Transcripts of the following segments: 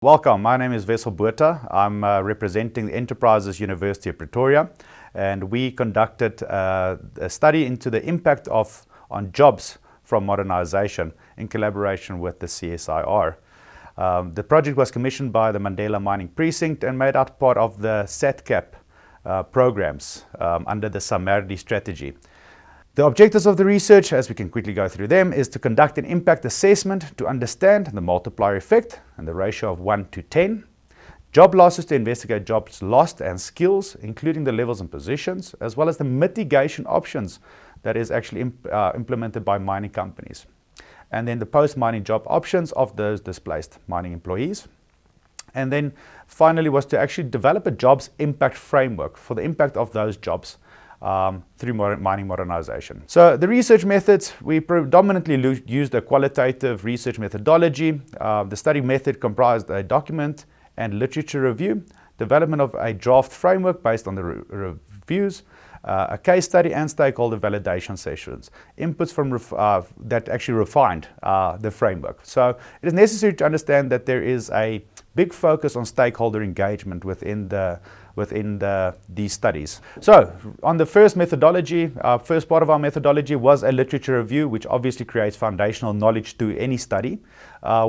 Welcome, my name is Wessel Botha. I'm representing the Enterprises University of Pretoria, and we conducted a study into the impact on jobs from modernisation in collaboration with the CSIR. The project was commissioned by the Mandela Mining Precinct and made out part of the SATCAP programs under the Samardi strategy. The objectives of the research, as we can quickly go through them, is to conduct an impact assessment to understand the multiplier effect and the ratio of 1 to 10. Job losses to investigate jobs lost and skills, including the levels and positions, as well as the mitigation options that is actually implemented by mining companies. And then the post-mining job options of those displaced mining employees. And then finally was to actually develop a jobs impact framework for the impact of those jobs through mining modernization. So the research methods, we predominantly used a qualitative research methodology. The study method comprised a document and literature review, development of a draft framework based on the reviews, a case study and stakeholder validation sessions, inputs from that actually refined the framework. So it is necessary to understand that there is a big focus on stakeholder engagement within these studies. So on the first methodology, first part of our methodology was a literature review, which obviously creates foundational knowledge to any study.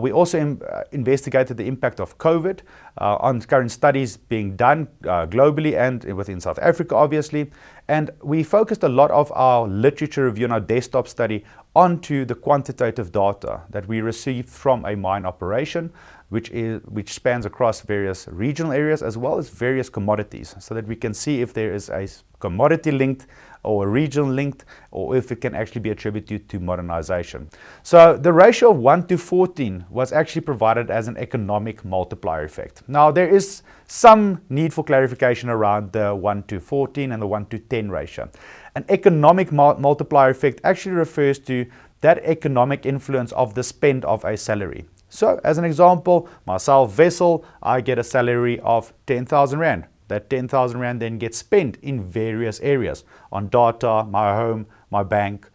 We also investigated the impact of COVID on current studies being done globally and within South Africa, obviously. And we focused a lot of our literature review and our desktop study onto the quantitative data that we received from a mine operation, which spans across various regional areas as well as various commodities, so that we can see if there is a commodity linked or a regional linked, or if it can actually be attributed to modernization. So the ratio of 1 to 14 was actually provided as an economic multiplier effect. Now there is some need for clarification around the 1 to 14 and the 1 to 10 ratio. An economic multiplier effect actually refers to that economic influence of the spend of a salary. So as an example, myself, Wessel, I get a salary of 10,000 Rand. That 10,000 Rand then gets spent in various areas, on data, my home, my bank,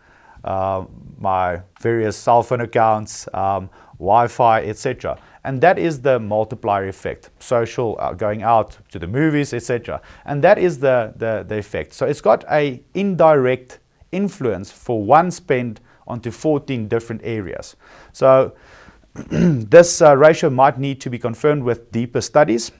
my various cell phone accounts, Wi-Fi, etc. And that is the multiplier effect, social, going out to the movies, etc. And that is the effect. So it's got an indirect influence for one spend onto 14 different areas. So this ratio might need to be confirmed with deeper studies,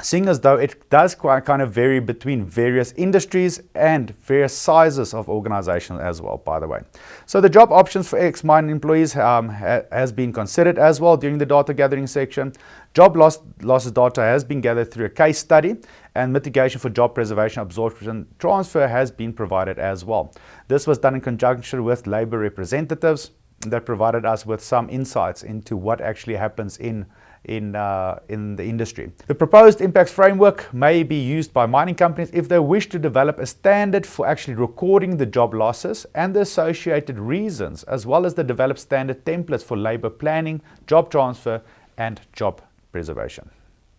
seeing as though it does kind of vary between various industries and various sizes of organizations as well, by the way. So the job options for ex-mine employees has been considered as well during the data gathering section. Job losses data has been gathered through a case study, and mitigation for job preservation, absorption, transfer has been provided as well. This was done in conjunction with labor representatives that provided us with some insights into what actually happens in the industry. The proposed impacts framework may be used by mining companies if they wish to develop a standard for actually recording the job losses and the associated reasons, as well as the developed standard templates for labor planning, job transfer, and job preservation.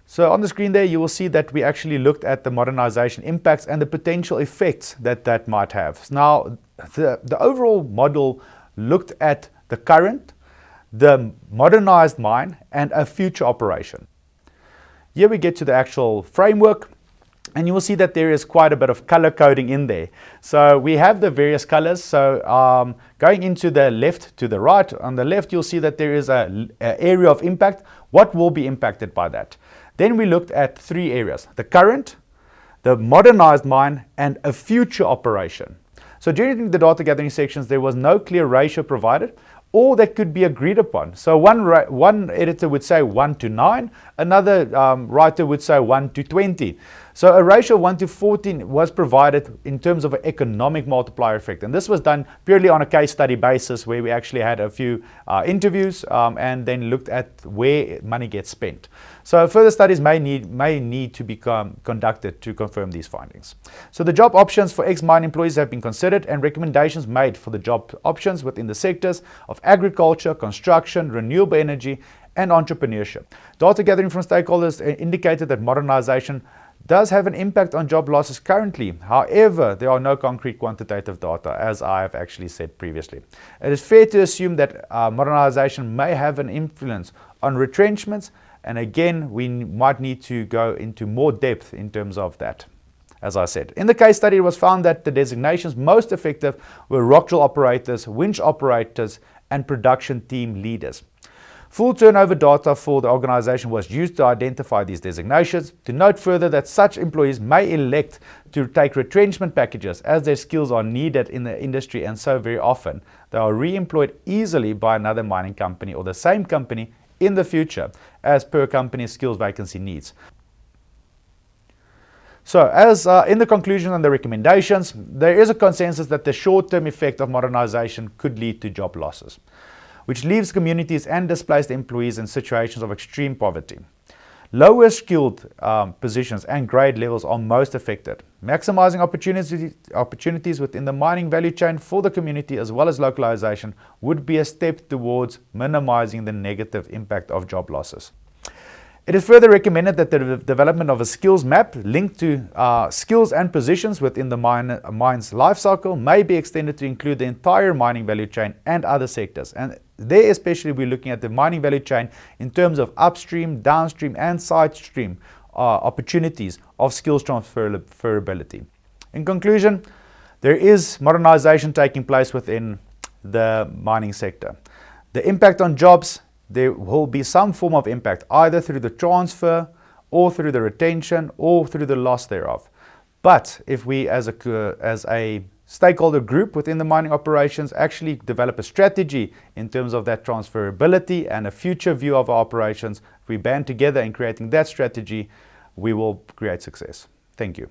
So on the screen there, you will see that we actually looked at the modernization impacts and the potential effects that might have. Now, the overall model looked at the current, the modernized mine, and a future operation. Here we get to the actual framework, and you will see that there is quite a bit of color coding in there. So we have the various colors. So going into the left to the right, on the left you'll see that there is an area of impact. What will be impacted by that? Then we looked at three areas: the current, the modernized mine, and a future operation. So during the data gathering sections, there was no clear ratio provided, or that could be agreed upon. So one editor would say 1 to 9, another writer would say 1 to 20. So a ratio of 1 to 14 was provided in terms of an economic multiplier effect. And this was done purely on a case study basis, where we actually had a few interviews and then looked at where money gets spent. So further studies may need to be conducted to confirm these findings. So the job options for ex-mine employees have been considered, and recommendations made for the job options within the sectors of agriculture, construction, renewable energy, and entrepreneurship. Data gathering from stakeholders indicated that modernization does have an impact on job losses currently. However, there are no concrete quantitative data, as I have actually said previously. It is fair to assume that modernization may have an influence on retrenchments And again, we might need to go into more depth in terms of that. As I said, in the case study, it was found that the designations most effective were rock drill operators, winch operators, and production team leaders. Full turnover data for the organization was used to identify these designations. To note further that such employees may elect to take retrenchment packages as their skills are needed in the industry, and so very often they are re-employed easily by another mining company or the same company in the future as per company's skills vacancy needs. So, as in the conclusion and the recommendations, there is a consensus that the short-term effect of modernisation could lead to job losses, which leaves communities and displaced employees in situations of extreme poverty. Lower skilled positions and grade levels are most affected. Maximising opportunities within the mining value chain for the community as well as localisation would be a step towards minimising the negative impact of job losses. It is further recommended that the development of a skills map linked to skills and positions within the mine's life cycle may be extended to include the entire mining value chain and other sectors. And there especially we're looking at the mining value chain in terms of upstream, downstream and side stream opportunities of skills transferability. In conclusion, there is modernisation taking place within the mining sector. The impact on jobs, there will be some form of impact, either through the transfer or through the retention or through the loss thereof. But if we as a stakeholder group within the mining operations actually develop a strategy in terms of that transferability and a future view of our operations, if we band together in creating that strategy, we will create success. Thank you.